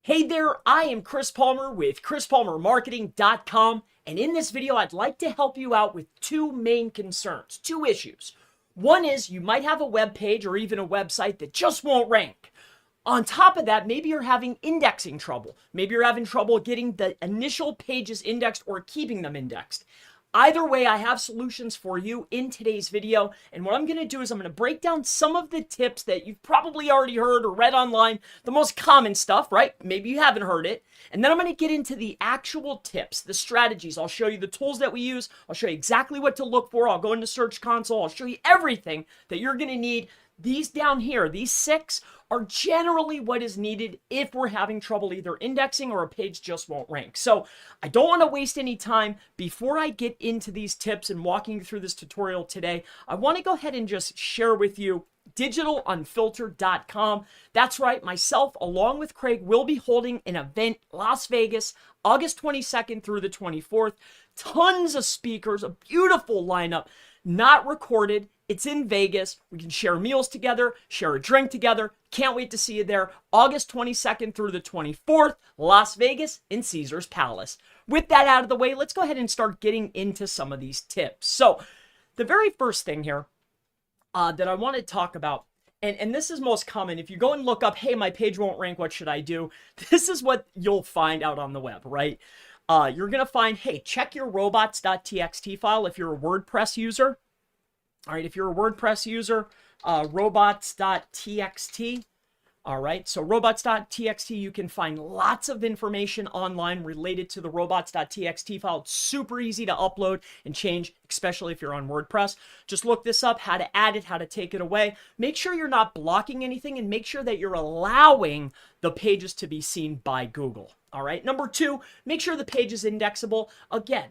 Hey there, I am Chris Palmer with ChrisPalmerMarketing.com, and in this video, I'd like to help you out with two main concerns, two issues. One is you might have a web page or even a website that just won't rank. On top of that, maybe you're having indexing trouble. Maybe you're having trouble getting the initial pages indexed or keeping them indexed. Either way, I have solutions for you in today's video. And what I'm going to do is I'm going to break down some of the tips that you've probably already heard or read online, the most common stuff, right? Maybe you haven't heard it. And then I'm going to get into the actual tips, the strategies. I'll show you the tools that we use. I'll show you exactly what to look for. I'll go into Search Console. I'll show you everything that you're going to need. These down here, these 6 are generally what is needed if we're having trouble either indexing or a page just won't rank. So I don't want to waste any time. Before I get into these tips and walking you through this tutorial today, I want to go ahead and just share with you digitalunfiltered.com. That's right, myself along with Craig will be holding an event, Las Vegas, August 22nd through the 24th. Tons of speakers, a beautiful lineup, not recorded. It's in Vegas. We can share meals together, share a drink together. Can't wait to see you there. August 22nd through the 24th, Las Vegas in Caesars Palace. With that out of the way, let's go ahead and start getting into some of these tips. So the very first thing here that I want to talk about, and this is most common, if you go and look up, hey, my page won't rank, what should I do? This is what you'll find out on the web, right? You're going to find, hey, check your robots.txt file if you're a WordPress user. All right, if you're a WordPress user, robots.txt. All right, so robots.txt, you can find lots of information online related to the robots.txt file. It's super easy to upload and change, especially if you're on WordPress. Just look this up, how to add it, how to take it away. Make sure you're not blocking anything and make sure that you're allowing the pages to be seen by Google. All right, number 2, make sure the page is indexable. Again,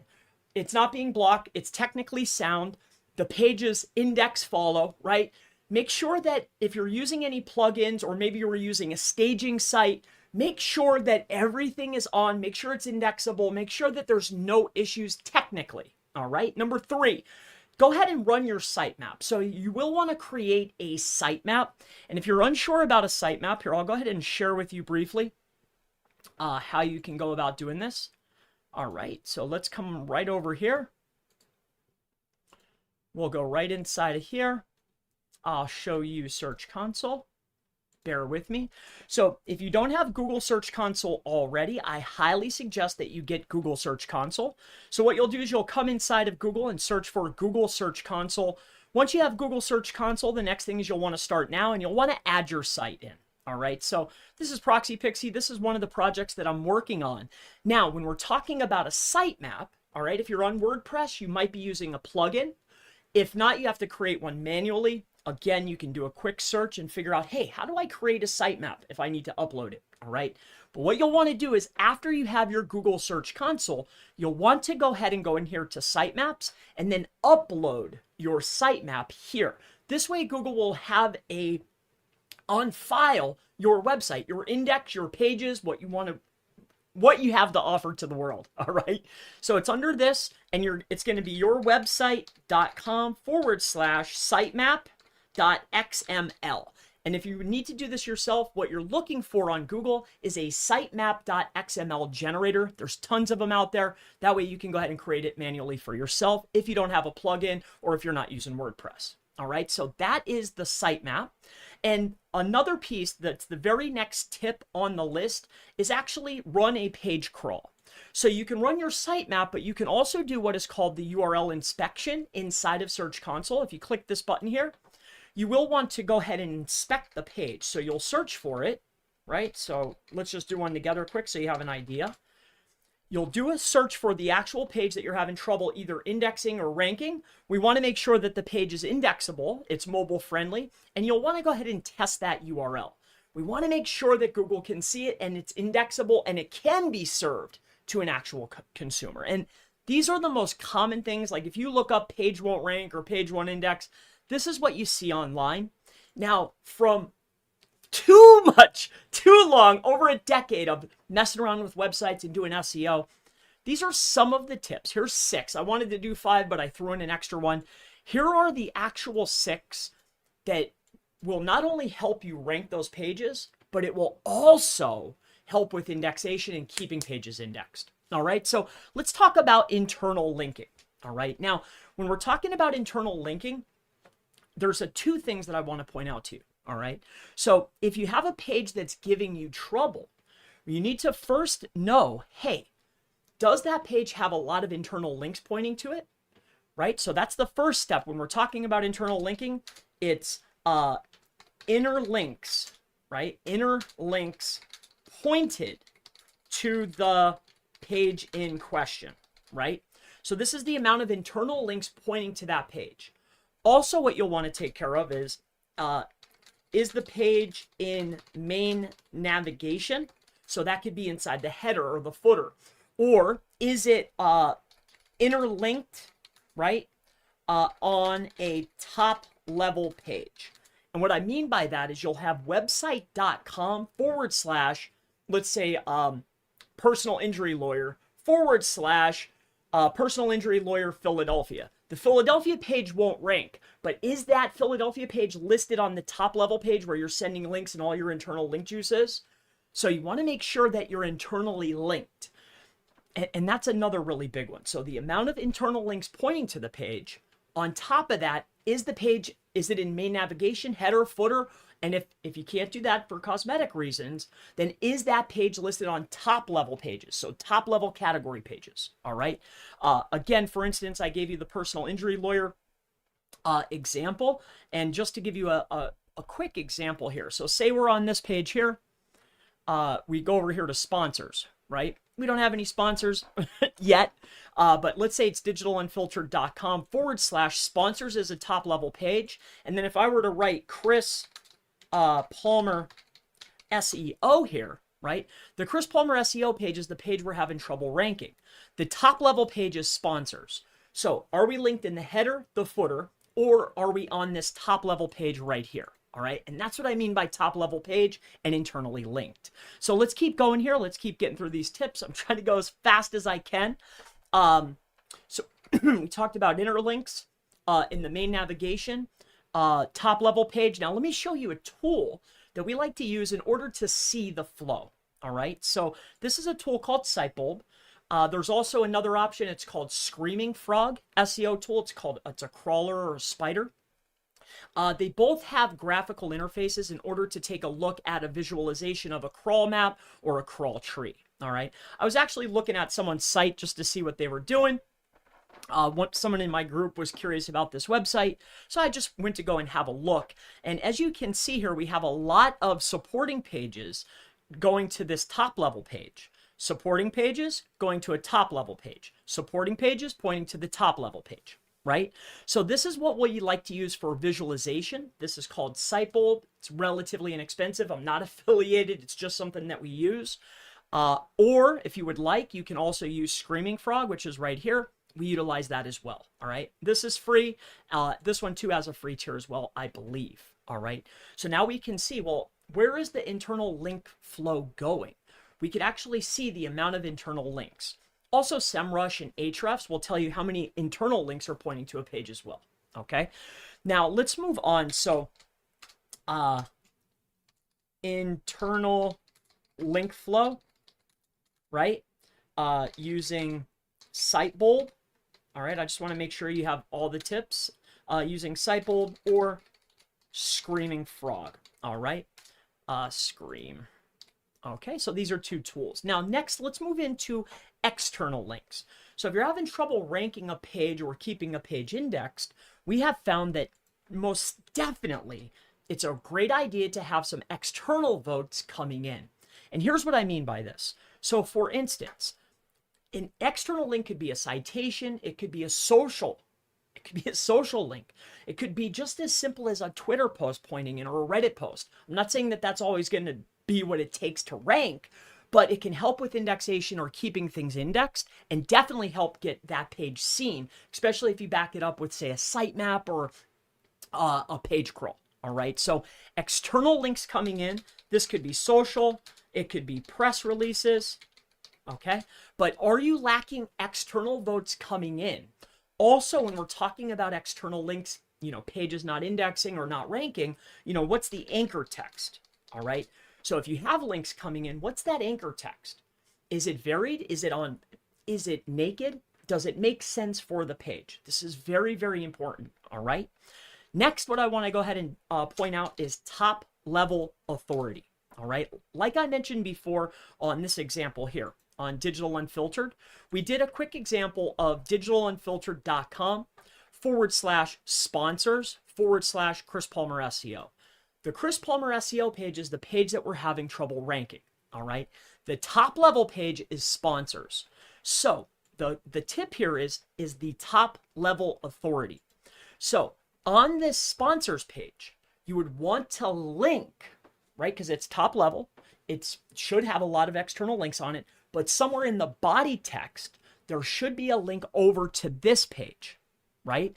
it's not being blocked. It's technically sound. The pages index follow, right? Make sure that if you're using any plugins or maybe you're using a staging site, make sure that everything is on. Make sure it's indexable. Make sure that there's no issues technically, all right? Number 3, go ahead and run your sitemap. So you will want to create a sitemap. And if you're unsure about a sitemap, here, I'll go ahead and share with you briefly how you can go about doing this. All right, so let's come right over here. We'll go right inside of here. I'll show you Search Console. Bear with me. So if you don't have Google Search Console already, I highly suggest that you get Google Search Console. So what you'll do is you'll come inside of Google and search for Google Search Console. Once you have Google Search Console, the next thing is you'll want to start now and you'll want to add your site in. All right, so this is Proxy Pixie. This is one of the projects that I'm working on. Now, when we're talking about a sitemap, all right, if you're on WordPress, you might be using a plugin. If not, you have to create one manually. Again, you can do a quick search and figure out, hey, how do I create a sitemap if I need to upload it? All right. But what you'll want to do is after you have your Google Search Console, you'll want to go ahead and go in here to sitemaps and then upload your sitemap here. This way, Google will have on file your website, your index, your pages, what you have to offer to the world, all right? So it's under this, and it's going to be yourwebsite.com/sitemap.xml. And if you need to do this yourself, what you're looking for on Google is a sitemap.xml generator. There's tons of them out there. That way you can go ahead and create it manually for yourself if you don't have a plugin or if you're not using WordPress. All right, so that is the sitemap. And another piece that's the very next tip on the list is actually run a page crawl. So you can run your sitemap, but you can also do what is called the URL inspection inside of Search Console. If you click this button here, you will want to go ahead and inspect the page. So you'll search for it, right? So let's just do one together quick so you have an idea. You'll do a search for the actual page that you're having trouble either indexing or ranking. We want to make sure that the page is indexable, it's mobile friendly, and you'll want to go ahead and test that URL. We want to make sure that Google can see it and it's indexable and it can be served to an actual consumer. And these are the most common things. Like if you look up page won't rank or page won't index, this is what you see online. Now, from too long, over a decade of messing around with websites and doing SEO, these are some of the tips. Here's 6. I wanted to do 5, but I threw in an extra one. Here are the actual 6 that will not only help you rank those pages, but it will also help with indexation and keeping pages indexed. All right, so let's talk about internal linking. All right, now when we're talking about internal linking, there's two things that I want to point out to you. All right, so if you have a page that's giving you trouble, you need to first know, hey, does that page have a lot of internal links pointing to it? Right, so that's the first step when we're talking about internal linking. It's inner links, right? Inner links pointed to the page in question, right? So this is the amount of internal links pointing to that page. Also, what you'll want to take care of is the page in main navigation? So that could be inside the header or the footer. Or is it interlinked, right, on a top level page? And what I mean by that is you'll have website.com / let's say personal injury lawyer / personal injury lawyer Philadelphia. The Philadelphia page won't rank, but is that Philadelphia page listed on the top level page where you're sending links and all your internal link juice is? So you want to make sure that you're internally linked. And that's another really big one. So the amount of internal links pointing to the page. On top of that, is the page, is it in main navigation, header, footer? And if you can't do that for cosmetic reasons, then is that page listed on top level pages? So top level category pages, all right? Again, for instance, I gave you the personal injury lawyer example. And just to give you a quick example here. So say we're on this page here. We go over here to sponsors, right? We don't have any sponsors yet, but let's say it's digitalunfiltered.com / sponsors is a top level page. And then if I were to write Chris Palmer SEO here, right? The Chris Palmer SEO page is the page we're having trouble ranking. The top level page is sponsors. So are we linked in the header, the footer, or are we on this top level page right here? All right, and that's what I mean by top level page and internally linked. So let's keep going here. Let's keep getting through these tips. I'm trying to go as fast as I can. So we talked about interlinks in the main navigation, top level page. Now let me show you a tool that we like to use in order to see the flow. All right, so this is a tool called Sitebulb. There's also another option. It's called Screaming Frog SEO tool. It's a crawler or a spider. They both have graphical interfaces in order to take a look at a visualization of a crawl map or a crawl tree. All right. I was actually looking at someone's site just to see what they were doing. Someone in my group was curious about this website, so I just went to go and have a look. And as you can see here, we have a lot of supporting pages going to this top level page. Supporting pages going to a top level page. Supporting pages pointing to the top level page. Right? So this is what we like to use for visualization. This is called Sitebulb. It's relatively inexpensive. I'm not affiliated. It's just something that we use. Or if you would like, you can also use Screaming Frog, which is right here. We utilize that as well. All right. This is free. This one too has a free tier as well, I believe. All right. So now we can see, well, where is the internal link flow going? We could actually see the amount of internal links. Also, SEMrush and Ahrefs will tell you how many internal links are pointing to a page as well. Okay, now let's move on. So, internal link flow, right? Using Sitebulb. All right, I just want to make sure you have all the tips. Using Sitebulb or Screaming Frog. All right, Scream. Okay, so these are two tools. Now, next, let's move into external links. So if you're having trouble ranking a page or keeping a page indexed, we have found that most definitely it's a great idea to have some external votes coming in. And here's what I mean by this. So for instance, an external link could be a citation, it could be a social. It could be a social link. It could be just as simple as a Twitter post pointing in or a Reddit post. I'm not saying that that's always going to be what it takes to rank, but it can help with indexation or keeping things indexed and definitely help get that page seen, especially if you back it up with, say, a sitemap or a page crawl. All right, so external links coming in. This could be social. It could be press releases. Okay, but are you lacking external votes coming in? Also, when we're talking about external links, pages not indexing or not ranking, what's the anchor text? All right. So if you have links coming in, what's that anchor text? Is it varied? Is it naked? Does it make sense for the page? This is very, very important, all right? Next, what I want to go ahead and point out is top level authority, all right? Like I mentioned before on this example here on Digital Unfiltered, we did a quick example of digitalunfiltered.com/sponsors/Chris Palmer SEO. The Chris Palmer SEO page is the page that we're having trouble ranking, all right? The top level page is sponsors. So the tip here is the top level authority. So on this sponsors page, you would want to link, right? Because it's top level. It should have a lot of external links on it, but somewhere in the body text, there should be a link over to this page, right?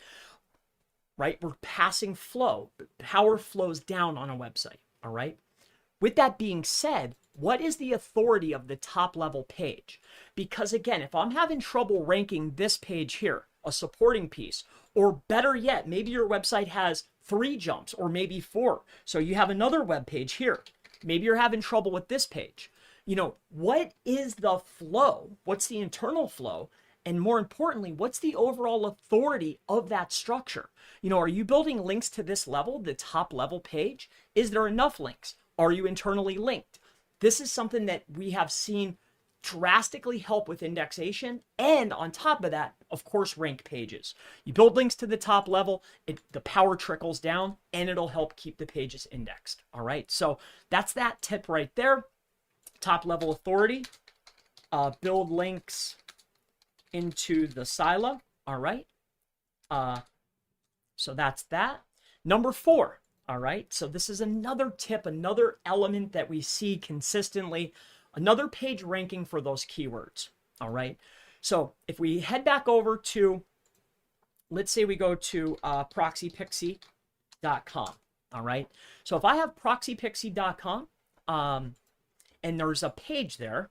We're passing flow. Power flows down on a website, all right? With that being said, what is the authority of the top level page? Because again, if I'm having trouble ranking this page here, a supporting piece, or better yet, maybe your website has 3 jumps or maybe 4. So you have another web page here. Maybe you're having trouble with this page. You know, what is the flow? What's the internal flow? And more importantly, what's the overall authority of that structure? You know, are you building links to this level, the top level page? Is there enough links? Are you internally linked? This is something that we have seen drastically help with indexation. And on top of that, of course, rank pages. You build links to the top level, the power trickles down, and it'll help keep the pages indexed. All right, so that's that tip right there. Top level authority, build links into the silo. All right, so that's that. Number 4. All right, so this is another tip, another element that we see consistently, another page ranking for those keywords. All right, so if we head back over to, let's say we go to proxypixie.com. All right, so if I have proxypixie.com and there's a page there,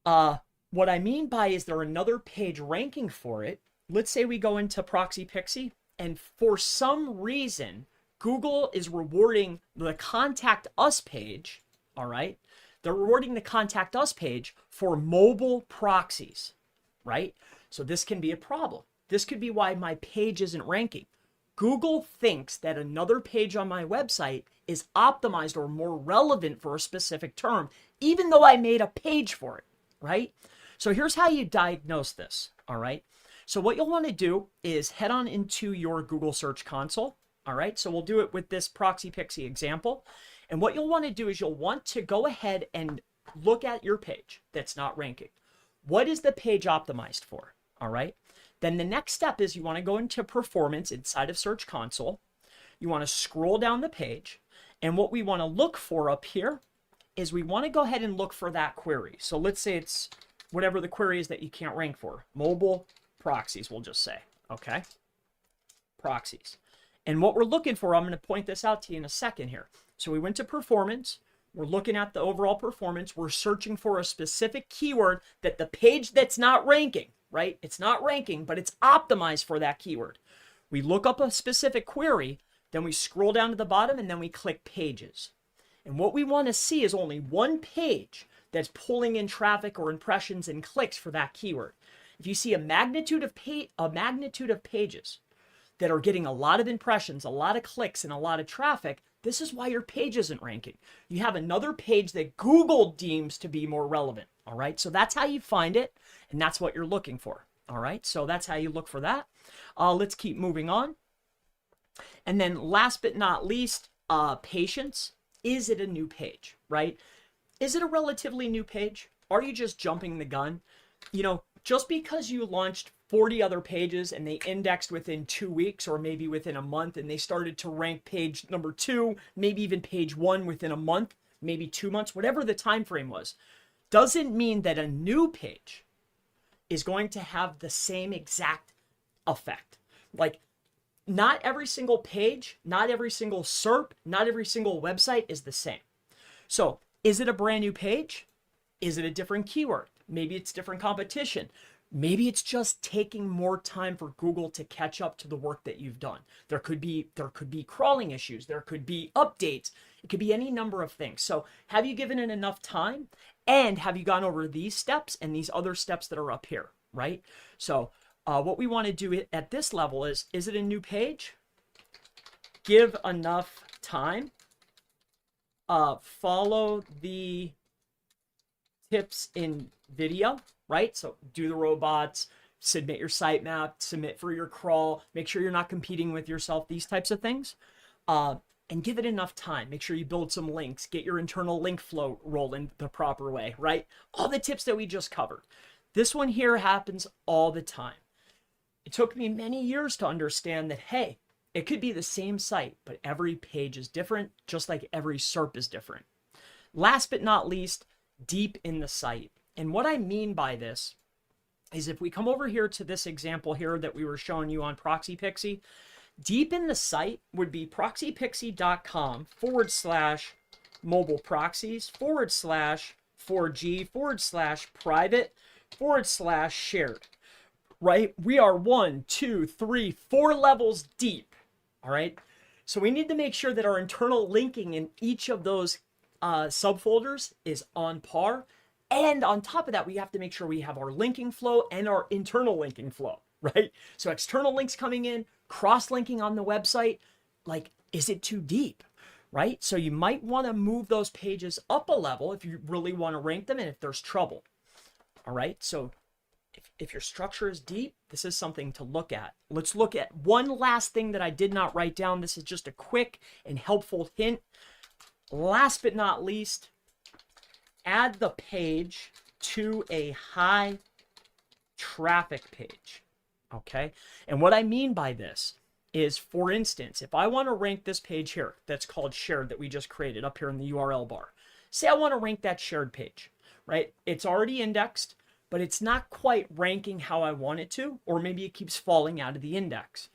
what I mean by is there another page ranking for it. Let's say we go into ProxyPixie, and for some reason, Google is rewarding the Contact Us page, all right? They're rewarding the Contact Us page for mobile proxies, right? So this can be a problem. This could be why my page isn't ranking. Google thinks that another page on my website is optimized or more relevant for a specific term, even though I made a page for it, right? So here's how you diagnose this, all right? So what you'll want to do is head on into your Google Search Console, all right? So we'll do it with this ProxyPixie example. And what you'll want to do is you'll want to go ahead and look at your page that's not ranking. What is the page optimized for, all right? Then the next step is you want to go into performance inside of Search Console. You want to scroll down the page. And what we want to look for up here is we want to go ahead and look for that query. So let's say it's whatever the query is that you can't rank for. Mobile proxies, we'll just say, okay? Proxies. And what we're looking for, I'm going to point this out to you in a second here. So we went to performance. We're looking at the overall performance. We're searching for a specific keyword that the page that's not ranking, right? It's not ranking, but it's optimized for that keyword. We look up a specific query, then we scroll down to the bottom, and then we click pages. And what we want to see is only one page that's pulling in traffic or impressions and clicks for that keyword. If you see a magnitude of pages that are getting a lot of impressions, a lot of clicks, and a lot of traffic, this is why your page isn't ranking. You have another page that Google deems to be more relevant, all right? So that's how you find it, and that's what you're looking for, all right? So that's how you look for that. Let's keep moving on. And then last but not least, patience. Is it a new page, right? Is it a relatively new page? Are you just jumping the gun? You know, just because you launched 40 other pages and they indexed within 2 weeks or maybe within a month and they started to rank page number 2, maybe even page 1 within a month, maybe 2 months, whatever the time frame was, doesn't mean that a new page is going to have the same exact effect. Like, not every single page, not every single SERP, not every single website is the same. So, is it a brand new page? Is it a different keyword? Maybe it's different competition. Maybe it's just taking more time for Google to catch up to the work that you've done. There could be crawling issues. There could be updates. It could be any number of things. So have you given it enough time? And have you gone over these steps and these other steps that are up here, right? So what we want to do at this level is it a new page? Give enough time. Follow the tips in video, right? So do the robots, submit your sitemap, submit for your crawl, make sure you're not competing with yourself, these types of things. And give it enough time. Make sure you build some links, get your internal link flow rolling the proper way, right? All the tips that we just covered. This one here happens all the time. It took me many years to understand that, hey, it could be the same site, but every page is different, just like every SERP is different. Last but not least, deep in the site. And what I mean by this is if we come over here to this example here that we were showing you on ProxyPixie, deep in the site would be proxypixie.com/mobile proxies /4G/private/shared, right? We are 1, 2, 3, 4 levels deep, all right? So we need to make sure that our internal linking in each of those subfolders is on par. And on top of that, we have to make sure we have our linking flow and our internal linking flow, right? So external links coming in, cross-linking on the website, like, is it too deep, right? So you might want to move those pages up a level if you really want to rank them and if there's trouble, all right? So if your structure is deep, this is something to look at. Let's look at one last thing that I did not write down. This is just a quick and helpful hint. Last but not least, add the page to a high traffic page. Okay, and what I mean by this is, for instance, if I want to rank this page here that's called shared that we just created up here in the URL bar, say I want to rank that shared page, right? It's already indexed, but it's not quite ranking how I want it to, or maybe it keeps falling out of the index.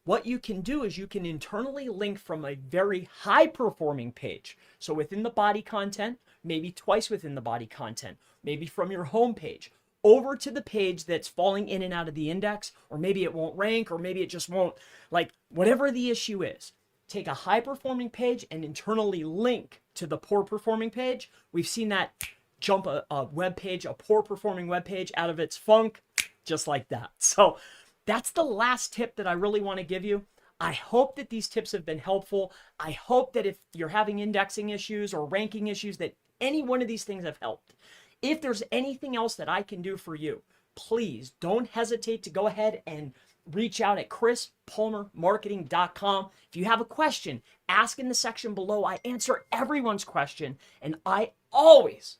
What you can do is you can internally link from a very high performing page. So within the body content, maybe twice within the body content, maybe from your home page, over to the page that's falling in and out of the index, or maybe it won't rank, or maybe it just won't, like, whatever the issue is. Take a high performing page and internally link to the poor performing page. We've seen that jump a web page, a poor performing web page out of its funk, just like that. So that's the last tip that I really want to give you. I hope that these tips have been helpful. I hope that if you're having indexing issues or ranking issues, that any one of these things have helped. If there's anything else that I can do for you, please don't hesitate to go ahead and reach out at chrispalmermarketing.com. If you have a question, ask in the section below. I answer everyone's question, and I always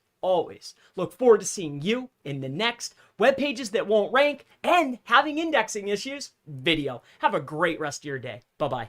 look forward to seeing you in the next Web Pages That Won't Rank and Having Indexing Issues video. Have a great rest of your day. Bye-bye.